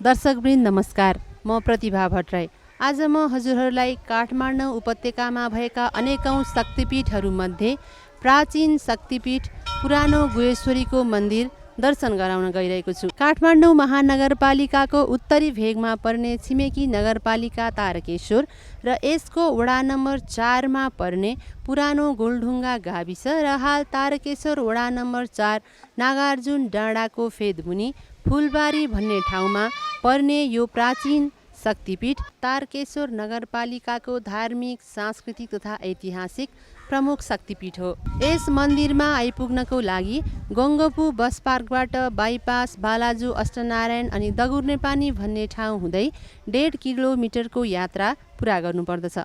दर्शकवृन्द नमस्कार, म प्रतिभा भट्टराई। आज म हजुरहरूलाई काठमाडौँ उपत्यकामा भएका अनेकौं शक्तिपीठहरूमध्ये प्राचीन शक्तिपीठ पुरानो गुहेश्वरीको मन्दिर दर्शन गराउन गइरहेको छु। काठमाडौँ महानगरपालिकाको उत्तरी भेगमा पर्ने छिमेकी नगरपालिका तारकेश्वर र यसको वडा नम्बर 4 मा पर्ने पुरानो गोलढुङ्गा गाविस र हाल तारकेश्वर वडा नम्बर 4 नागार्जुन डाँडाको फेदमुनि फुलबारी भन्ने ठाउँमा पर्ने यो प्राचीन शक्तिपीठ तारकेश्वर नगरपालिकाको धार्मिक, सांस्कृतिक तथा ऐतिहासिक प्रमुख शक्तिपीठ हो। यस मन्दिरमा आइपुग्नको लागि गङ्गपु बस पार्कबाट बाइपास बालाजु अष्टनारायण अनि दगुर्नेपानी भन्ने ठाउँ हुँदै 1.5 किलोमिटरको यात्रा पुरा गर्नुपर्दछ।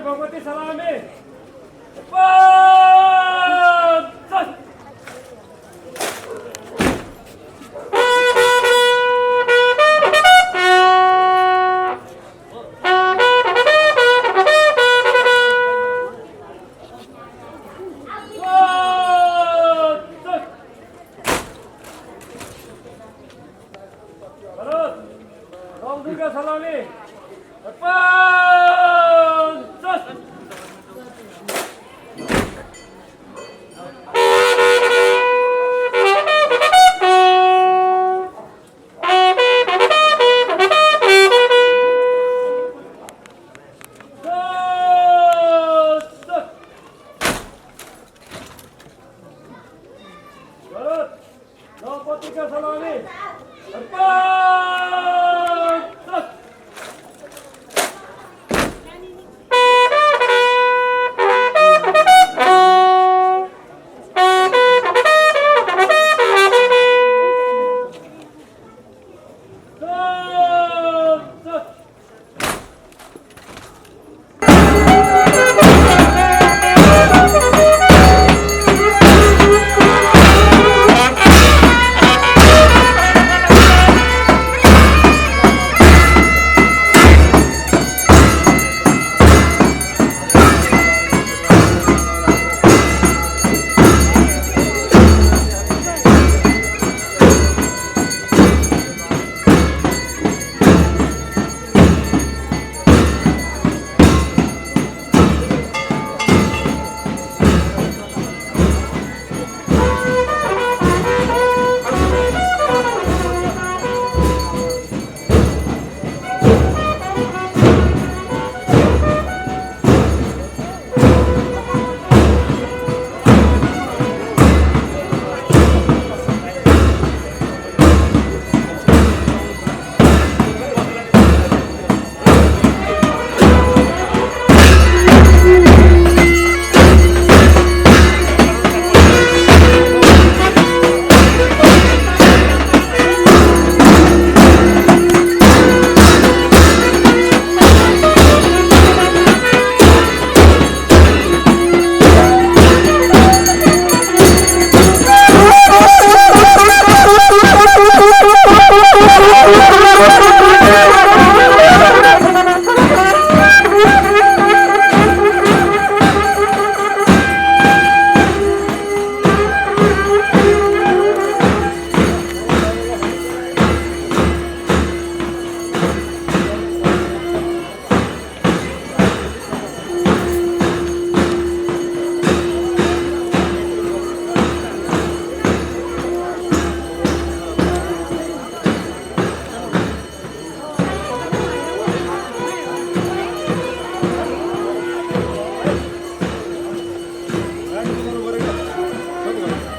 भगवती सलामी सलामी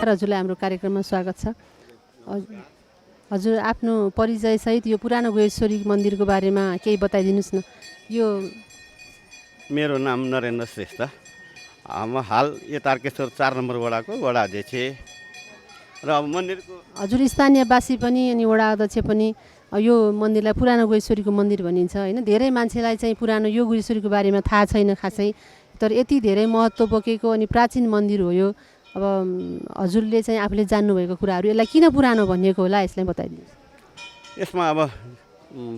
हजुरलाई हाम्रो कार्यक्रममा स्वागत छ। हजुर आफ्नो परिचयसहित यो पुरानो गुहेश्वरी मन्दिरको बारेमा केही बताइदिनुहोस् न। यो मेरो नाम नरेन्द्र श्रेष्ठ। म हाल यो तारकेश्वर 4 नम्बर वडाको वडा अध्यक्ष र अब मन्दिरको हजुर स्थानीयवासी पनि अनि वडा अध्यक्ष पनि यो मन्दिरलाई पुरानो गुहेश्वरीको मन्दिर भनिन्छ होइन। धेरै मान्छेलाई चाहिँ पुरानो यो गुहेश्वरीको बारेमा थाहा छैन खासै, तर यति धेरै महत्त्व बोकेको अनि प्राचीन मन्दिर हो यो। अब हजुरले चाहिँ आफूले जान्नुभएको कुराहरू यसलाई किन पुरानो भनिएको होला यसलाई बताइदिनुहोस्। यसमा अब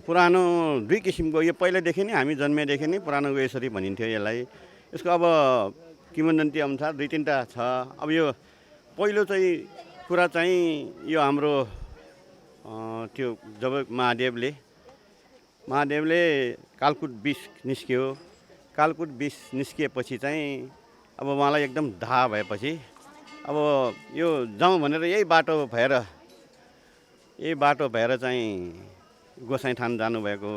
पुरानो दुई किसिमको, यो पहिलादेखि नै हामी जन्मेदेखि नै पुरानो गुहेश्वरी भनिन्थ्यो यसलाई। यसको अब किंवदन्ती अनुसार 2-3टा छ। अब यो पहिलो चाहिँ कुरा चाहिँ यो हाम्रो त्यो जब महादेवले कालकुट विष निस्क्यो, कालकुट विष निस्किएपछि चाहिँ अब उहाँलाई एकदम दाह भएपछि अब यो जाउँ भनेर यही बाटो भएर चाहिँ गोसाइँथान जानुभएको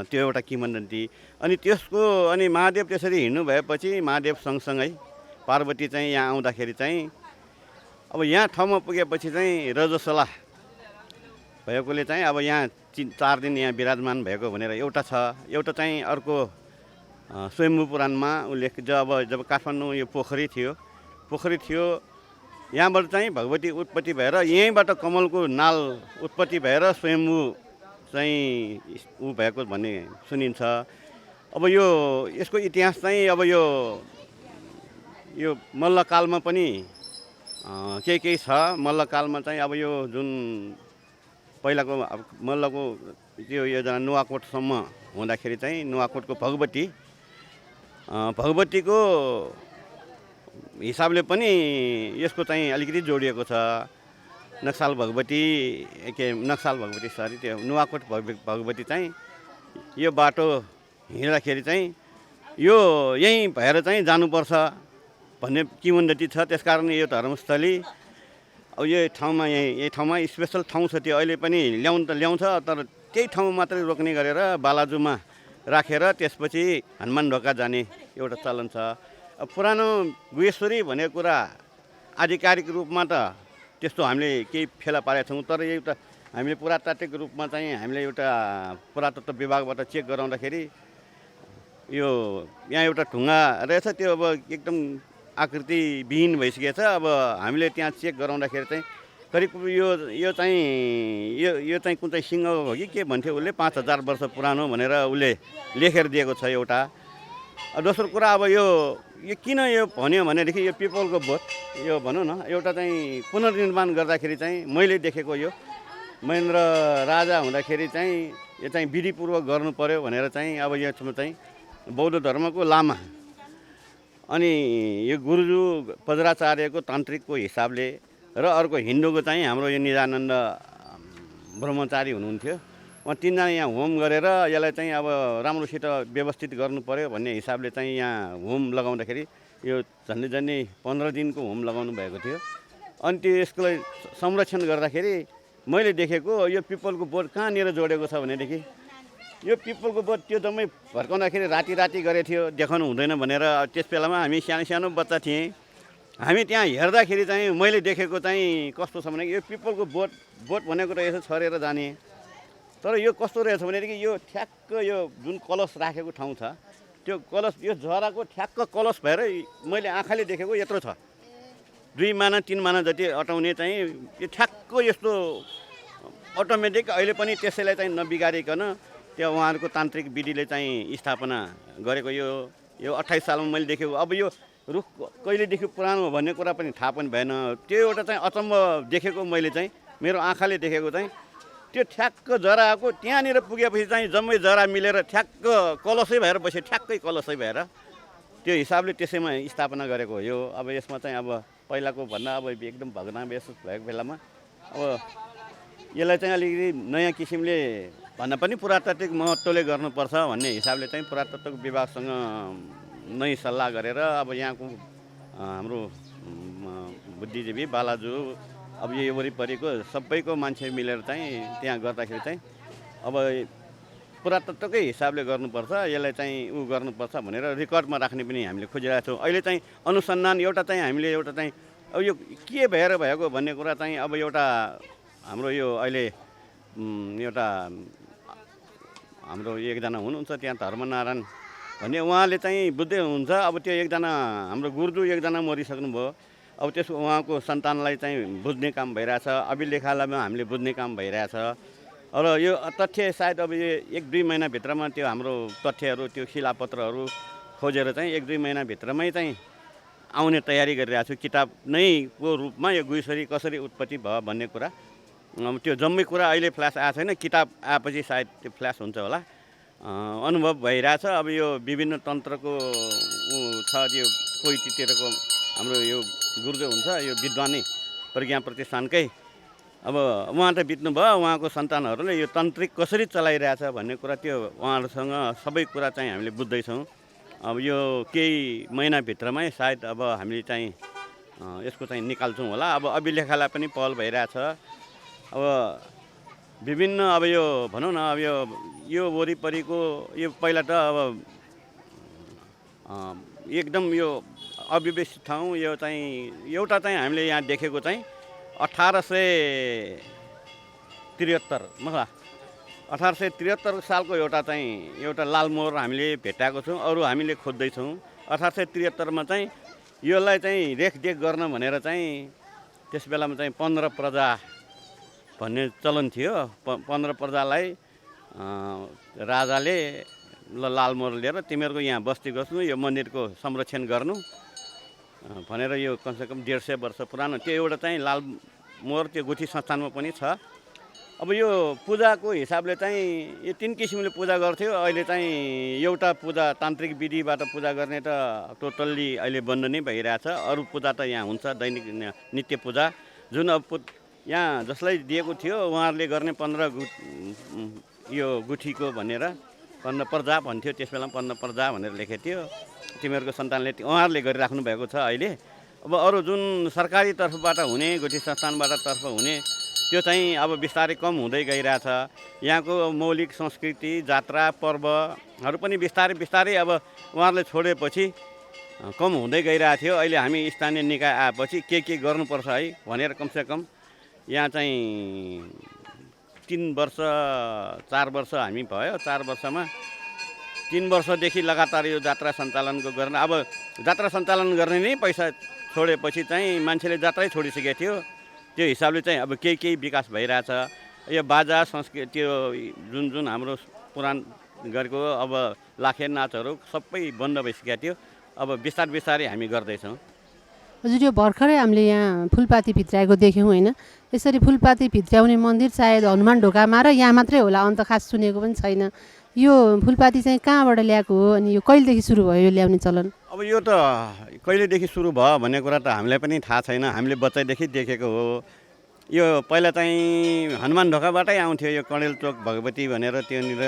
त्यो एउटा किंवदन्ती। अनि अनि महादेव त्यसरी हिँड्नु भएपछि महादेव सँगसँगै पार्वती चाहिँ यहाँ आउँदाखेरि चाहिँ अब यहाँ ठाउँमा पुगेपछि चाहिँ रजस्वला भएकोले चाहिँ अब यहाँ 4 दिन यहाँ विराजमान भएको भनेर एउटा छ। एउटा चाहिँ अर्को स्वयम्भू पुराणमा उल्लेख जब काठमाडौँ यो पोखरी थियो यहाँबाट चाहिँ भगवती उत्पत्ति भएर यहीँबाट कमलको नाल उत्पत्ति भएर स्वयम्भू चाहिँ ऊ भएको भन्ने सुनिन्छ। अब यसको इतिहास चाहिँ अब यो मल्लकालमा पनि केही छ। मल्लकालमा चाहिँ अब यो जुन पहिलाको मल्लको त्यो योजना नुवाकोटसम्म हुँदाखेरि चाहिँ नुवाकोटको भगवतीको हिसाबले पनि यसको चाहिँ अलिकति जोडिएको छ। नक्साल भगवती त्यो नुवाकोट भगवती चाहिँ यो बाटो हिँड्दाखेरि चाहिँ यो यहीँ भएर चाहिँ जानुपर्छ भन्ने किंवदन्ती छ। त्यसकारण यो धर्मस्थली अब यही ठाउँमा स्पेसल ठाउँ छ। त्यो अहिले पनि ल्याउँछ, तर त्यही ठाउँमा मात्रै रोक्ने गरेर बालाजुमा राखेर त्यसपछि हनुमान ढोका जाने एउटा चलन छ। अब पुरानो गुहेश्वरी भनेको कुरा आधिकारिक रूपमा त त्यस्तो हामीले केही फेला पारेका छौँ, तर एउटा हामीले पुरातात्विक रूपमा चाहिँ हामीले एउटा पुरातत्व विभागबाट चेक गराउँदाखेरि यो यहाँ एउटा ढुङ्गा रहेछ, त्यो अब एकदम आकृतिविहीन भइसकेछ। अब हामीले त्यहाँ चेक गराउँदाखेरि चाहिँ करिब यो चाहिँ कुन चाहिँ सिंह हो कि के भन्थ्यो उसले 5000 वर्ष पुरानो भनेर उसले लेखेर दिएको छ एउटा। दोस्रो कुरा अब यो किन यो भन्यो भनेदेखि यो पिपलको बोट यो भनौँ न एउटा चाहिँ पुनर्निर्माण गर्दाखेरि चाहिँ मैले देखेको यो महेन्द्र राजा हुँदाखेरि चाहिँ यो चाहिँ विधिपूर्वक गर्नु पर्यो भनेर चाहिँ अब यसमा चाहिँ बौद्ध धर्मको लामा अनि यो गुरुजु पजराचार्यको तान्त्रिकको हिसाबले र अर्को हिन्दूको चाहिँ हाम्रो यो निजानन्द ब्रह्मचारी हुनुहुन्थ्यो। उहाँ 3 जना यहाँ होम गरेर यसलाई चाहिँ अब राम्रोसित व्यवस्थित गर्नु पर्यो भन्ने हिसाबले चाहिँ यहाँ होम लगाउँदाखेरि यो झन्डै 15 दिनको होम लगाउनु भएको थियो। अनि त्यसको संरक्षण गर्दाखेरि मैले देखेको यो पिपलको बोट कहाँनिर जोडेको छ भनेदेखि यो पिपलको बोट त्यो जम्मै भर्काउँदाखेरि राति गरेको थियो, देखाउनु हुँदैन भनेर। त्यस बेलामा हामी सानो बच्चा थिएँ, हामी त्यहाँ हेर्दाखेरि चाहिँ मैले देखेको चाहिँ कस्तो छ भने यो पिपलको बोट भनेको रहेछ छरेर जाने। तर यो कस्तो रहेछ भनेदेखि यो ठ्याक्क यो जुन कलश राखेको ठाउँ छ त्यो कलश यो झराको ठ्याक्क कलश भएर मैले आँखाले देखेको यत्रो छ। 2 माना 3 माना जति अटाउने चाहिँ यो ठ्याक्क यस्तो अटोमेटिक अहिले पनि त्यसैलाई चाहिँ नबिगारिकन त्यो उहाँहरूको तान्त्रिक विधिले चाहिँ स्थापना गरेको यो 28 सालमा मैले देखेको। अब यो रुख कहिलेदेखि पुरानो हो भन्ने कुरा पनि थाहा पनि भएन। त्यो एउटा चाहिँ अचम्म देखेको मैले चाहिँ मेरो आँखाले देखेको चाहिँ त्यो ठ्याक्क जराको त्यहाँनिर पुगेपछि चाहिँ जम्मै जरा मिलेर ठ्याक्क कलशै भएर बस्यो, ठ्याक्कै कलशै भएर त्यो हिसाबले त्यसैमा स्थापना गरेको हो यो। अब यसमा चाहिँ अब पहिलाको भन्दा अब एकदम भग्नावशेष भएको बेलामा अब यसलाई चाहिँ अलिकति नयाँ किसिमले भन्दा पनि पुरातात्विक महत्त्वले गर्नुपर्छ भन्ने हिसाबले चाहिँ पुरातत्व विभागसँग नै सल्लाह गरेर अब यहाँको हाम्रो बुद्धिजीवी बालाजु अब यो वरिपरिको सबैको मान्छे मिलेर चाहिँ त्यहाँ गर्दाखेरि चाहिँ अब पुरातत्वकै हिसाबले गर्नुपर्छ, यसलाई चाहिँ गर्नुपर्छ भनेर रेकर्डमा राख्ने पनि हामीले खोजिरहेको छौँ। अहिले चाहिँ अनुसन्धान एउटा चाहिँ हामीले एउटा चाहिँ अब यो के भएर भएको भन्ने कुरा चाहिँ अब एउटा हाम्रो यो अहिले एउटा हाम्रो एकजना हुनुहुन्छ त्यहाँ धर्मनारायण भन्ने उहाँले चाहिँ बुझ्दै हुनुहुन्छ। अब त्यो एकजना हाम्रो गुरुजू एकजना मरिसक्नुभयो। अब त्यस उहाँको सन्तानलाई चाहिँ बुझ्ने काम भइरहेछ, अभिलेखालयमा हामीले बुझ्ने काम भइरहेछ। र यो तथ्य सायद अब यो 1-2 महिनाभित्रमा त्यो हाम्रो तथ्यहरू त्यो शिलापत्रहरू खोजेर चाहिँ 1-2 महिनाभित्रमै चाहिँ आउने तयारी गरिरहेको छु। किताब नै को रूपमा यो गुह्यश्वरी कसरी उत्पत्ति भयो भन्ने कुरा त्यो जम्मै कुरा अहिले फ्ल्यास आएको छैन। किताब आएपछि सायद त्यो फ्ल्यास हुन्छ होला। अनुभव भइरहेछ। अब यो विभिन्न तन्त्रको छ यो कोइतीतिरको हाम्रो यो गुरुजो हुन्छ यो विद्वानी प्रज्ञा प्रतिष्ठानकै। अब उहाँ त बित्नुभयो, उहाँको सन्तानहरूले यो तन्त्रिक कसरी चलाइरहेछ भन्ने कुरा त्यो उहाँहरूसँग सबै कुरा चाहिँ हामीले बुझ्दैछौँ। अब यो केही महिनाभित्रमै सायद अब हामीले चाहिँ यसको चाहिँ निकाल्छौँ होला। अब अभिलेखालाई पनि पहल भइरहेछ। अब विभिन्न अब यो भनौँ न अब यो वरिपरिको यो पहिला त अब एकदम यो अव्यवस्थित ठाउँ यो चाहिँ एउटा चाहिँ हामीले यहाँ देखेको चाहिँ 1873 सालको एउटा लालमोहर हामीले भेटाएको छौँ। अरू हामीले खोज्दैछौँ। 1873 मा चाहिँ यसलाई चाहिँ रेखदेख गर्न भनेर चाहिँ त्यस बेलामा चाहिँ 15 प्रजा भन्ने चलन थियो। 15 प्रजालाई राजाले लालमोहर लिएर तिमीहरूको यहाँ बस्ती गर्नु, यो मन्दिरको संरक्षण गर्नु भनेर यो कमसेकम 150 वर्ष पुरानो त्यो एउटा चाहिँ लालमोहर त्यो गुठी संस्थानमा पनि छ। अब यो पूजाको हिसाबले चाहिँ यो 3 किसिमले पूजा गर्थ्यो। अहिले चाहिँ एउटा पूजा तान्त्रिक विधिबाट पूजा गर्ने त टोटल्ली अहिले बन्द नै भइरहेछ। अरू पूजा त यहाँ हुन्छ, दैनिक नित्य पूजा जुन अब यहाँ जसलाई दिएको थियो उहाँहरूले गर्ने 15 यो गुठीको भनेर 15 प्रजा भन्थ्यो। त्यस बेला 15 प्रजा भनेर लेखेको थियो। तिमीहरूको सन्तानले उहाँहरूले गरिराख्नु भएको छ। अहिले अब अरू जुन सरकारी तर्फबाट हुने गुठी संस्थानबाट तर्फ हुने त्यो चाहिँ अब बिस्तारै कम हुँदै गइरहेछ। यहाँको मौलिक संस्कृति जात्रा पर्वहरू पनि बिस्तारै अब उहाँहरूले छोडेपछि कम हुँदै गइरहेको थियो। अहिले हामी स्थानीय निकाय आएपछि के गर्नुपर्छ है भनेर कमसेकम यहाँ चाहिँ 3 वर्ष 4 वर्ष हामी भयो। 4 वर्षमा 3 वर्षदेखि लगातार यो जात्रा सञ्चालनको गर्न अब जात्रा सञ्चालन गर्ने नै पैसा छोडेपछि चाहिँ मान्छेले जात्रै छोडिसकेको थियो। त्यो हिसाबले चाहिँ अब केही विकास भइरहेछ। यो बाजा संस्कृति त्यो जुन हाम्रो पुराण गरेको अब लाखे नाचहरू सबै बन्द भइसकेको थियो। अब बिस्तारै हामी गर्दैछौँ। हजुर यो भर्खरै हामीले यहाँ फुलपाती भित्राएको देख्यौँ होइन। यसरी फुलपाती भित्राउने मन्दिर सायद हनुमान ढोकामा र यहाँ मात्रै होला, अन्त खास सुनेको पनि छैन। यो फुलपाती चाहिँ कहाँबाट ल्याएको हो अनि यो कहिलेदेखि सुरु भयो यो ल्याउने चलन? अब यो त कहिलेदेखि सुरु भयो भन्ने कुरा त हामीलाई पनि थाहा छैन। हामीले बच्चैदेखि देखेको हो। यो पहिला चाहिँ हनुमान ढोकाबाटै आउँथ्यो। यो कणेल चोक भगवती भनेर त्यहाँनिर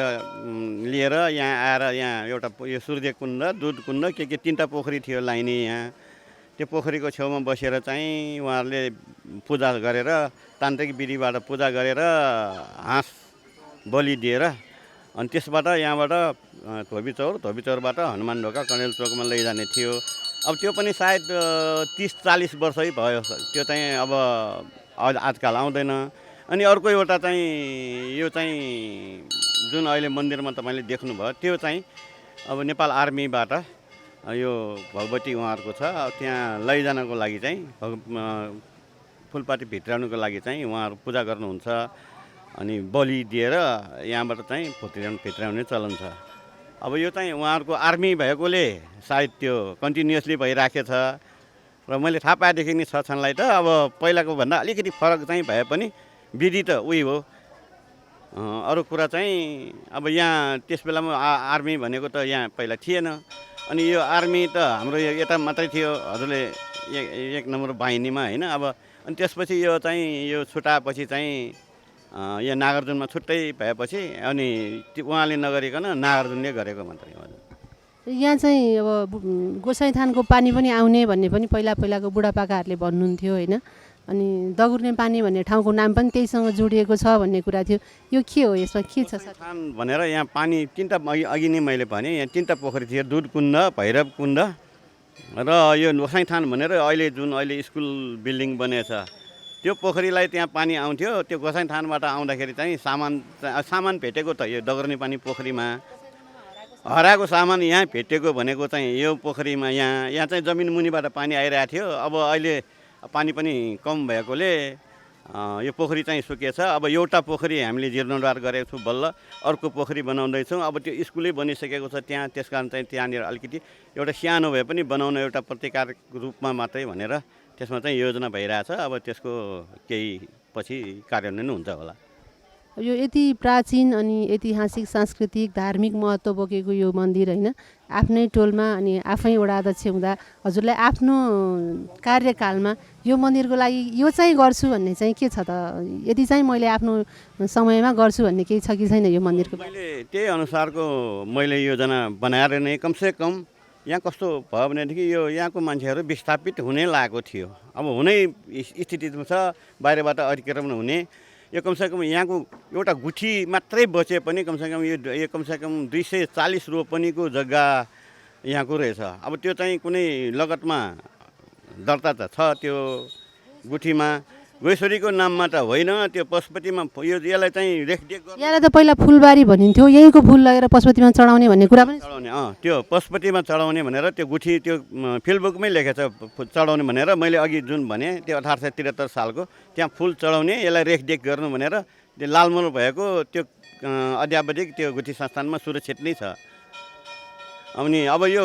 लिएर यहाँ आएर यहाँ एउटा यो सूर्य कुण्ड दुध कुण्ड के 3टा पोखरी थियो लाइने। यहाँ त्यो पोखरीको छेउमा बसेर चाहिँ उहाँहरूले पूजा गरेर तान्त्रिक विधिबाट पूजा गरेर हाँस बलि दिएर अनि त्यसबाट यहाँबाट धोबीचौरबाट हनुमान ढोका कणेल चोकमा लैजाने थियो। अब त्यो पनि सायद 30-40 वर्षै भयो। त्यो चाहिँ अब आजकल आउँदैन। अनि अर्को एउटा चाहिँ यो चाहिँ जुन अहिले मन्दिरमा तपाईँले देख्नुभयो त्यो चाहिँ अब नेपाल आर्मीबाट यो भगवती उहाँहरूको छ। त्यहाँ लैजानको लागि चाहिँ फुलपाती भित्राउनुको लागि चाहिँ उहाँहरू पूजा गर्नुहुन्छ। अनि बलि दिएर यहाँबाट चाहिँ भित्राउने चलन छ। अब यो चाहिँ उहाँहरूको आर्मी भएकोले सायद त्यो कन्टिन्युसली भइराखेको छ। र मैले थाहा पाएदेखि नि छछनलाई त अब पहिलाको भन्दा अलिकति फरक चाहिँ भए पनि विधि त उही हो। अरू कुरा चाहिँ अब यहाँ त्यस बेलामा आर्मी भनेको त यहाँ पहिला थिएन। अनि यो आर्मी त हाम्रो यता मात्रै थियो हजुरले 1 नम्बर बाहिनीमा होइन। अब अनि त्यसपछि यो चाहिँ यो छुटाएपछि चाहिँ यो नागार्जुनमा छुट्टै भएपछि अनि उहाँले नगरिकन नागार्जुनले गरेको मात्रै हो। यहाँ चाहिँ अब गोसाइथानको पानी पनि आउने भन्ने पनि पहिलाको बुढापाकाहरूले भन्नुहुन्थ्यो होइन। अनि दगुर्ने पानी भन्ने ठाउँको नाम पनि त्यहीसँग जोडिएको छ भन्ने कुरा थियो। यो के हो, यसमा के छ सर? भनेर यहाँ पानी 3टा अघि नै मैले भने यहाँ 3टा पोखरी थियो। दुध कुण्ड, भैरव कुण्ड र यो गोसाइँथान भनेर अहिले स्कुल बिल्डिङ बनेछ त्यो पोखरीलाई त्यहाँ पानी आउँथ्यो। त्यो गोसाइँथानबाट आउँदाखेरि चाहिँ सामान भेटेको त यो डगर्ने पानी पोखरीमा हराएको सामान यहाँ भेटेको भनेको चाहिँ यो पोखरीमा यहाँ चाहिँ जमिन मुनिबाट पानी आइरहेको थियो। अब अहिले पानी पनि कम भएकोले यो पोखरी चाहिँ सुकेछ। अब एउटा पोखरी हामीले जीर्णोद्धार गरेको छौँ, बल्ल अर्को पोखरी बनाउँदैछौँ। अब त्यो स्कुलै बनिसकेको छ त्यहाँ, त्यस कारण चाहिँ त्यहाँनिर अलिकति एउटा सानो भए पनि बनाउन एउटा प्रतिकारक रूपमा मात्रै भनेर त्यसमा चाहिँ योजना भइरहेछ। अब त्यसको केही पछि कार्यान्वयन हुन्छ होला। यो यति प्राचीन अनि ऐतिहासिक सांस्कृतिक धार्मिक महत्त्व बोकेको यो मन्दिर होइन, आफ्नै टोलमा अनि आफै वडा अध्यक्ष हुँदा हजुरलाई आफ्नो कार्यकालमा यो मन्दिरको लागि यो चाहिँ गर्छु भन्ने चाहिँ के छ त? यदि चाहिँ मैले आफ्नो समयमा गर्छु भन्ने केही छ कि छैन यो मन्दिरको? मैले त्यही अनुसारको मैले योजना बनाएर नै कमसेकम यहाँ कस्तो भयो भनेदेखि यो यहाँको मान्छेहरू विस्थापित हुने लागेको थियो। अब हुनै स्थितिमा छ, बाहिरबाट अतिक्रमण हुने। यो कमसेकम यहाँको एउटा गुठी मात्रै बचे पनि कमसेकम यो कमसेकम 240 रोपनीको जग्गा यहाँको रहेछ। अब त्यो चाहिँ कुनै लगतमा दर्ता त छ त्यो गुठीमा, गोइश्वरीको नाममा त होइन, त्यो पशुपतिमा यसलाई चाहिँ रेखदेख गर्नु। यहाँलाई त पहिला फुलबारी भनिन्थ्यो, यहीँको फुल लगेर पशुपतिमा चढाउने भन्ने कुरा पनि चढाउने त्यो पशुपतिमा चढाउने भनेर त्यो गुठी त्यो फिल्डबुकमै लेखेछ चढाउने भनेर। मैले अघि जुन भने त्यो 1873 सालको त्यहाँ फुल चढाउने, यसलाई रेखदेख गर्नु भनेर त्यो लालमोल भएको त्यो अध्यावधिक त्यो गुठी संस्थानमा सुरक्षित नै छ। अनि अब यो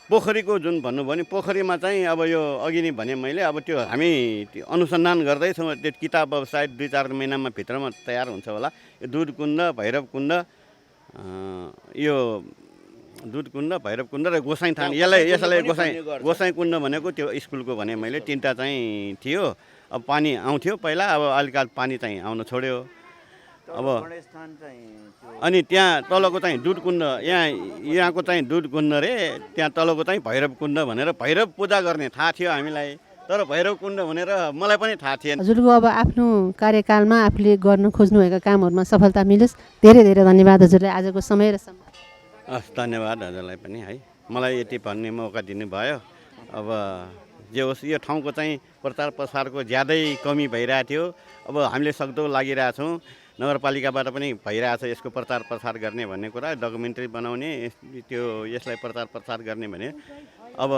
पोखरीको जुन भन्नुभयो नि, पोखरीमा चाहिँ अब यो अघि नै भने मैले, अब त्यो हामी अनुसन्धान गर्दैछौँ। त्यो किताब अब सायद 2-4 महिनामा भित्रमा तयार हुन्छ होला। यो दुधकुण्ड, भैरवकुण्ड, यो दुधकुण्ड, भैरवकुण्ड र गोसाइँथान, यसलाई गोसाइँकुण्ड भनेको त्यो स्कुलको भने मैले 3टा चाहिँ थियो। अब पानी आउँथ्यो पहिला, अब अलिकति पानी चाहिँ आउन छोड्यो। अब अनि त्यहाँ तलको चाहिँ दुधकुण्ड, यहाँको चाहिँ दुधकुण्ड रे, त्यहाँ तलको चाहिँ भैरवकुण्ड भनेर भैरव पूजा गर्ने थाहा थियो हामीलाई, तर भैरवकुण्ड भनेर मलाई पनि थाहा थिएन। हजुरको अब आफ्नो कार्यकालमा आफूले गर्न खोज्नुभएका कामहरूमा सफलता मिलोस्। धेरै धेरै धन्यवाद हजुरलाई आजको समय र सम्मान। हस्, धन्यवाद हजुरलाई पनि है, मलाई यति भन्ने मौका दिनुभयो। अब जे होस्, यो ठाउँको चाहिँ प्रचार प्रसारको ज्यादै कमी भइरहेको थियो। अब हामीले सक्दो लागिरहेछौँ, नगरपालिकाबाट पनि भइरहेछ यसको प्रचार प्रसार गर्ने भन्ने कुरा, डकुमेन्ट्री बनाउने, त्यो यसलाई प्रचार प्रसार गर्ने भने। अब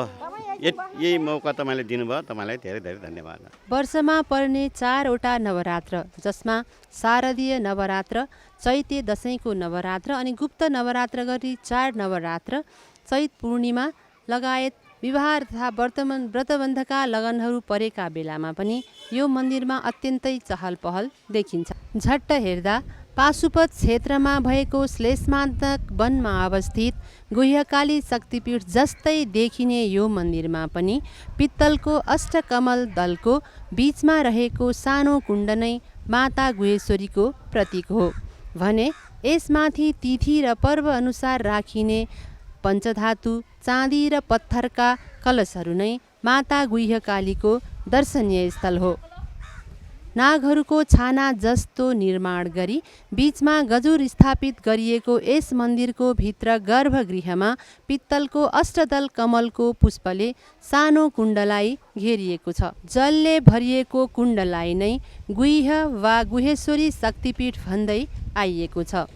यही मौका तपाईँले दिनुभयो, तपाईँलाई धेरै धेरै धन्यवाद। वर्षमा पर्ने 4वटा नवरात्र, जसमा शारदीय नवरात्र, चैते दशैंको नवरात्र अनि गुप्त नवरात्र गरी 4 नवरात्र, चैत पूर्णिमा लगायत विवाह तथा व्रतबन्धका लगनहरू परेका बेलामा पनि यो मन्दिरमा अत्यन्तै चहल पहल देखिन्छ। झट्ट हेर्दा पाशुपत क्षेत्रमा भएको श्लेषमान्तक वनमा अवस्थित गुह्यकाली शक्तिपीठ जस्तै देखिने यो मन्दिरमा पनि पित्तलको अष्टकमल दलको बीचमा रहेको सानो कुण्ड नै माता गुह्येश्वरीको प्रतीक हो भने यसमाथि तिथि र पर्व अनुसार राखिने पञ्चधातु, चाँदी र पत्थरका कलशहरू नै माता गुह्यकालीको दर्शनीय स्थल हो। नागहरूको छाना जस्तो निर्माण गरी बीचमा गजुर स्थापित गरिएको यस मन्दिरको भित्र गर्भगृहमा पित्तलको अष्टदल कमलको पुष्पले सानो कुण्डलाई घेरिएको छ। जलले भरिएको कुण्डलाई नै गुह्य वा गुह्येश्वरी शक्तिपीठ भन्दै आइएको छ।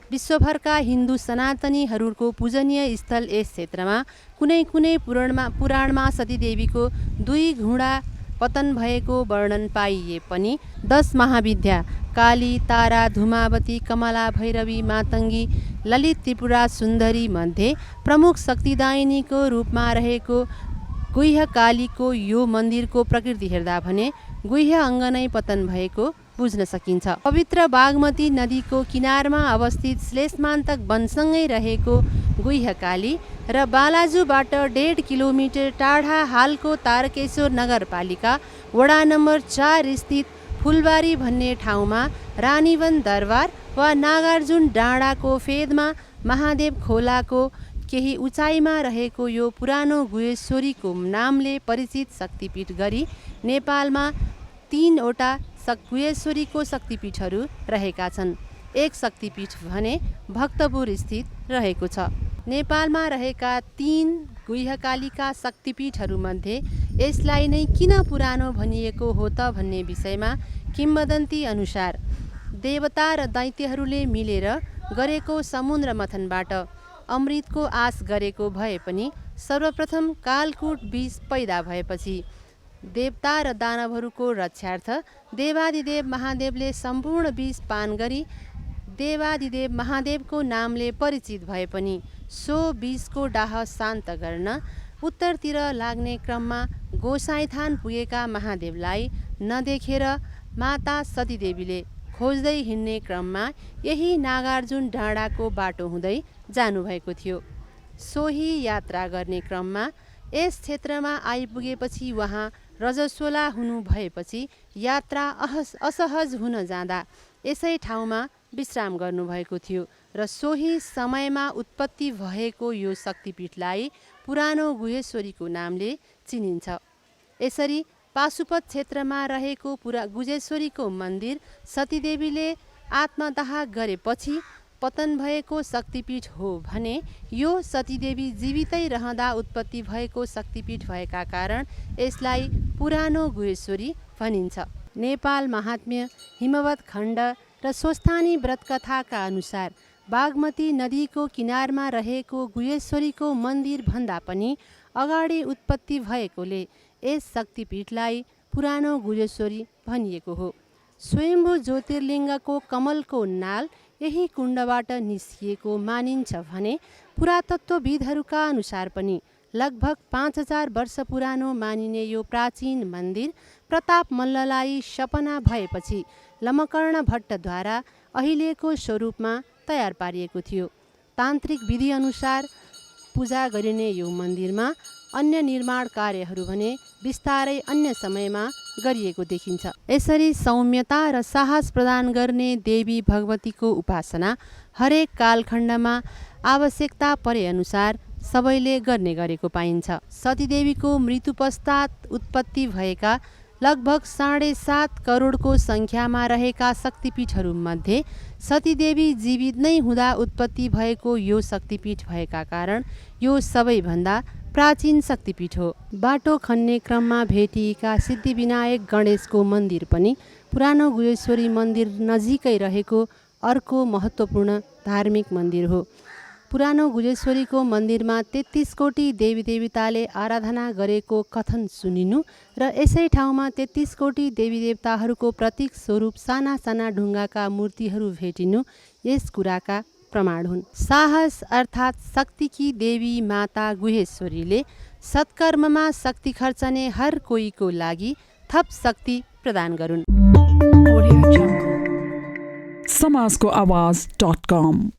विश्वभरका हिन्दू सनातनीहरूको पूजनीय स्थल यस क्षेत्रमा कुनै कुनै पुराणमा सतीदेवीको 2 घुँडा पतन भएको वर्णन पाइए पनि 10 महाविद्या काली, तारा, धुमावती, कमला, भैरवी, मातङ्गी, ललित, त्रिपुरा सुन्दरी मध्ये प्रमुख शक्तिदायिनीको रूपमा रहेको गुह्यकालीको यो मन्दिरको प्रकृति हेर्दा भने गुह्य अङ्ग नै पतन भएको बुझ्न सकिन्छ। पवित्र बागमती नदीको किनारमा अवस्थित श्लेषमान्तक वनसँगै रहेको गुह्यकाली र बालाजुबाट 1.5 किलोमिटर टाढा हालको तारकेश्वर नगरपालिका वडा नम्बर 4 स्थित फुलबारी भन्ने ठाउँमा रानीवन दरबार वा नागार्जुन डाँडाको फेदमा महादेव खोलाको केही उचाइमा रहेको यो पुरानो गुह्येश्वरीको नामले परिचित शक्तिपीठ गरी नेपालमा 3वटा गुह्येश्वरीको शक्तिपीठहरू रहेका छन्। एक शक्तिपीठ भने भक्तपुर स्थित रहेको छ। नेपालमा रहेका 3 गुह्यकालीका शक्तिपीठहरूमध्ये यसलाई नै किन पुरानो भनिएको हो त भन्ने विषयमा किम्वदन्ती अनुसार देवता र दैत्यहरूले मिलेर गरेको समुद्र मथनबाट अमृतको आश गरेको भए पनि सर्वप्रथम कालकूट विष पैदा भएपछि देवता र दानवहरूको रक्षार्थ देवादिदेव महादेवले सम्पूर्ण विष पान गरी देवादिदेव महादेवको नामले परिचित भए पनि सो विषको डाह शान्त गर्न उत्तरतिर लाग्ने क्रममा गोसाइँथान पुगेका महादेवलाई नदेखेर माता सतीदेवीले खोज्दै हिँड्ने क्रममा यही नागार्जुन डाँडाको बाटो हुँदै जानुभएको थियो। सोही यात्रा गर्ने क्रममा यस क्षेत्रमा आइपुगेपछि उहाँ रजस्वला हुनु भएपछि यात्रा असहज हुन जाँदा यसै ठाउँमा विश्राम गर्नुभएको थियो र सोही समयमा उत्पत्ति भएको यो शक्तिपीठलाई पुरानो गुह्यश्वरीको नामले चिनिन्छ। यसरी पाशुपत क्षेत्रमा रहेको गुह्यश्वरीको मन्दिर सतीदेवीले आत्मदाह गरेपछि पतन भएको शक्तिपीठ हो भने यो सतीदेवी जीवितै रहँदा उत्पत्ति भएको शक्तिपीठ भएका कारण यसलाई पुरानो गुह्यश्वरी भनिन्छ। नेपाल महात्म्य हिमवत खण्ड र स्वस्थानी व्रतकथाका अनुसार बागमती नदीको किनारमा रहेको गुह्यश्वरीको मन्दिर भन्दा पनि अगाडि उत्पत्ति भएकोले यस शक्तिपीठलाई पुरानो गुह्यश्वरी भनिएको हो। स्वयम्भू ज्योतिर्लिङ्गको कमलको नाल यही कुण्डबाट निस्किएको मानिन्छ भने पुरातत्त्वविदहरूका अनुसार पनि लगभग 5000 वर्ष पुरानो मानिने यो प्राचीन मन्दिर प्रताप मल्ललाई सपना भएपछि लमकर्ण भट्टद्वारा अहिलेको स्वरूपमा तयार पारिएको थियो। तान्त्रिक विधिअनुसार पूजा गरिने यो मन्दिरमा अन्य निर्माण कार्यहरू भने बिस्तारै अन्य समयमा गरिएको देखिन्छ। यसरी सौम्यता र साहस प्रदान गर्ने देवी भगवतीको उपासना हरेक कालखण्डमा आवश्यकता परे अनुसार सबैले गर्ने गरेको पाइन्छ। सतीदेवीको मृत्यु पश्चात उत्पत्ति भएका लगभग 7.5 करोडको सङ्ख्यामा रहेका शक्तिपीठहरूमध्ये सतीदेवी जीवित नै हुँदा उत्पत्ति भएको यो शक्तिपीठ भएका कारण यो सबैभन्दा प्राचीन शक्तिपीठ हो। बाटो खन्ने क्रममा भेटिएका सिद्धिविनायक गणेशको मन्दिर पनि पुरानो गुह्यश्वरी मन्दिर नजिकै रहेको अर्को महत्त्वपूर्ण धार्मिक मन्दिर हो। पुरानो गुह्यश्वरीको मन्दिरमा 33 कोटी देवी देवताले आराधना गरेको कथन सुनिनु र यसै ठाउँमा 33 कोटी देवी देवताहरूको प्रतीक स्वरूप साना साना ढुङ्गाका मूर्तिहरू भेटिनु यस कुराका प्रमाण हुन्। साहस अर्थात् शक्तिकी देवी माता गुह्यश्वरीले सत्कर्ममा शक्ति खर्चने हर कोहीको लागि थप शक्ति प्रदान गरून्। समाजको आवाज.com